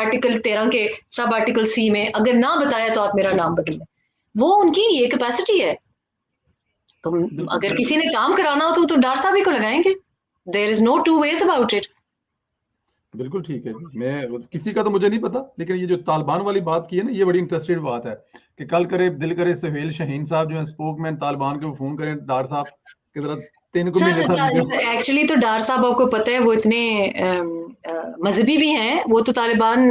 Article 13 के sub article सी में अगर ना बताया तो आप मेरा नाम बदल दें, वो उनकी ये कैपेसिटी है। तो अगर किसी ने काम कराना हो तो डार साहब ही को लगाएंगे, there is no two ways about it. बिल्कुल ठीक है जी। मैं किसी का तो मुझे नहीं पता, लेकिन ये जो तालिबान वाली बात की है ना, ये बड़ी इंटरेस्टेड बात है कि कल करे दिल करे सुहेल शाहीन साहब जो है स्पोकमैन तालिबान के, वो फोन करें डार साहब की तरह 3 को महीने सर एक्चुअली तो डार साहब आपको पता है वो इतने मजहबी भी हैं, वो तो तालिबान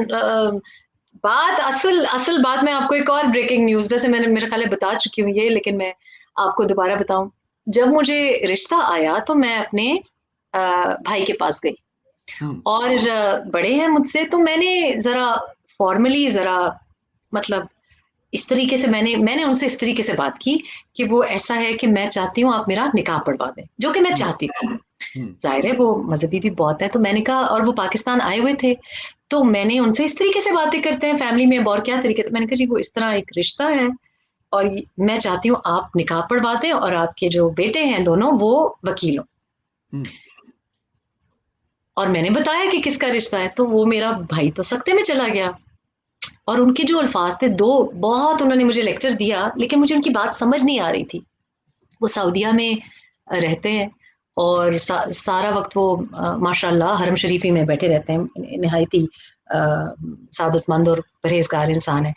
बात असल असल बात मैं आपको एक और ब्रेकिंग न्यूज, वैसे मैंने मेरे ख्याल बता चुकी हूँ ये, लेकिन मैं आपको दोबारा बताऊं। जब मुझे रिश्ता आया तो मैं अपने भाई के पास गई, और बड़े हैं मुझसे, तो मैंने जरा फॉर्मली जरा मतलब इस तरीके से मैंने उनसे इस तरीके से बात की कि वो ऐसा है कि मैं चाहती हूँ आप मेरा निकाह पढ़वा दें, जो कि मैं चाहती थी। जाहिर है वो मजहबी भी बहुत है, तो मैंने कहा, और वो पाकिस्तान आए हुए थे, तो मैंने उनसे इस तरीके से बातें करते हैं फैमिली में, और क्या तरीके, मैंने कहा जी वो इस तरह एक रिश्ता है और मैं चाहती हूँ आप निकाह पढ़वा दें और आपके जो बेटे हैं दोनों वो वकील हो। और मैंने बताया कि किसका रिश्ता है, तो वो मेरा भाई तो सख्ते में चला गया, और उनके जो अल्फाज थे, दो बहुत उन्होंने मुझे लेक्चर दिया, लेकिन मुझे उनकी बात समझ नहीं आ रही थी। वो सऊदिया में रहते हैं और सारा वक्त वो माशाल्लाह हरम शरीफी में बैठे रहते हैं, नहायत ही सादतमंद और परहेजगार इंसान है।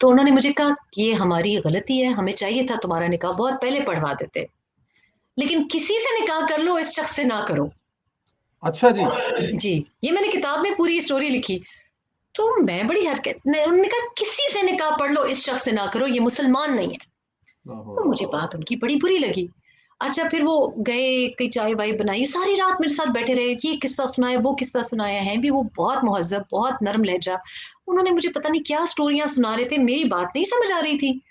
तो उन्होंने मुझे कहा कि ये हमारी गलती है, हमें चाहिए था तुम्हारा निकाह बहुत पहले पढ़वा देते, लेकिन किसी से निकाह कर लो, इस शख्स से ना करो। अच्छा जी। जी, ये मैंने किताब में पूरी स्टोरी लिखी। तो मैं बड़ी हरकत, उन्होंने कहा किसी से निकाह पढ़ लो, इस शख्स से ना करो, ये मुसलमान नहीं है। तो मुझे बात उनकी बड़ी बुरी लगी। अच्छा, फिर वो गए, कई चाय वाय बनाई, सारी रात मेरे साथ बैठे रहे, ये किस्सा सुनाया, वो किस्सा सुनाया है भी, वो बहुत मुहज्जब, बहुत नरम लहजा। उन्होंने मुझे पता नहीं क्या स्टोरियां सुना रहे थे, मेरी बात नहीं समझ आ रही थी।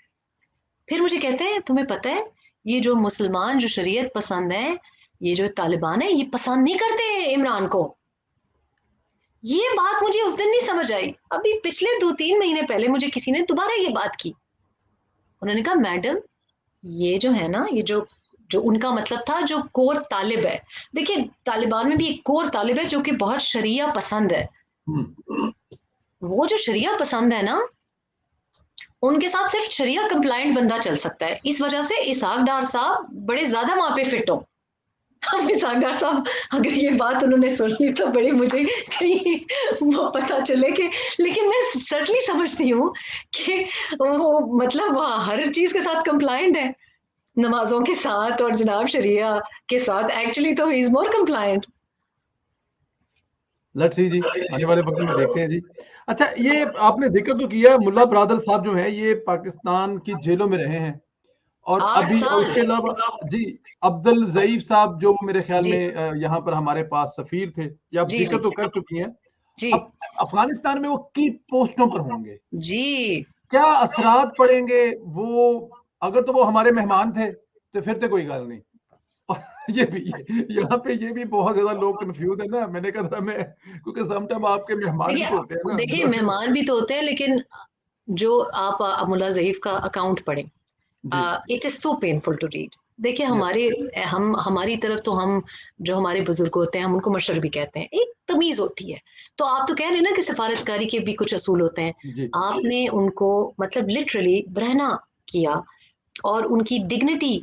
फिर मुझे कहते हैं तुम्हें पता है ये जो मुसलमान जो शरीयत पसंद है, ये जो तालिबान है, ये पसंद नहीं करते इमरान को। ये बात मुझे उस दिन नहीं समझ आई, अभी पिछले 2-3 महीने पहले मुझे किसी ने दोबारा ये बात की। उन्होंने कहा मैडम ये जो है ना, ये जो जो उनका मतलब था, जो कोर तालिब है, देखिए तालिबान में भी एक कोर तालिब है जो कि बहुत शरिया पसंद है। वो जो शरिया पसंद है ना, उनके साथ सिर्फ शरिया कंप्लाइंट बंदा चल सकता है। इस वजह से इसहाक डार साहब बड़े ज्यादा वहां पे फिट हो। अब इसहाक डार साहब अगर ये बात उन्होंने सुन ली तो बड़ी मुझे कहीं वो पता चले कि, लेकिन मैं सर्टली समझती हूँ कि वो मतलब वहाँ हर चीज के साथ कंप्लाइंट है, नमाजों के साथ और जनाब शरिया के साथ। एक्चुअली तो he is more compliant. Let's see जी, आने वाले वक्त में देखते हैं जी। अच्छा, ये आपने जिक्र तो किया, मुल्ला ब्रादर साहब जो है ये पाकिस्तान की जेलों में रहे हैं, और 8 अभी साल उसके अलावा जी अब्दुल ज़ईफ साहब जो मेरे ख्याल जी में यहाँ पर हमारे पास सफीर थे, या आप जी जिक्र जी तो कर चुकी हैं। जी अब अफगानिस्तान में वो की पोस्टों पर होंगे, जी। क्या असरात पड़ेंगे वो? अगर तो वो हमारे मेहमान थे तो फिर तो कोई गल नहीं। और ये भी यहाँ पे ये भी बहुत ज्यादा लोग कंफ्यूज है ना, मैंने कहा था मैं, क्योंकि समटाइम आपके मेहमान भी तो होते हैं ना। देखिए मेहमान भी तो होते हैं, लेकिन जो आप मुल्ला ज़ईफ का अकाउंट पढ़ें, जी। It is so painful to read. देखिए यस। हमारी तरफ तो हम जो हमारे बुजुर्ग होते हैं हम उनको मशर भी कहते हैं, एक तमीज होती है। तो आप तो कह रहे हैं ना कि सफारतकारी के भी कुछ असूल होते हैं। जी। आपने उनको मतलब लिटरली बरहना किया और उनकी डिग्निटी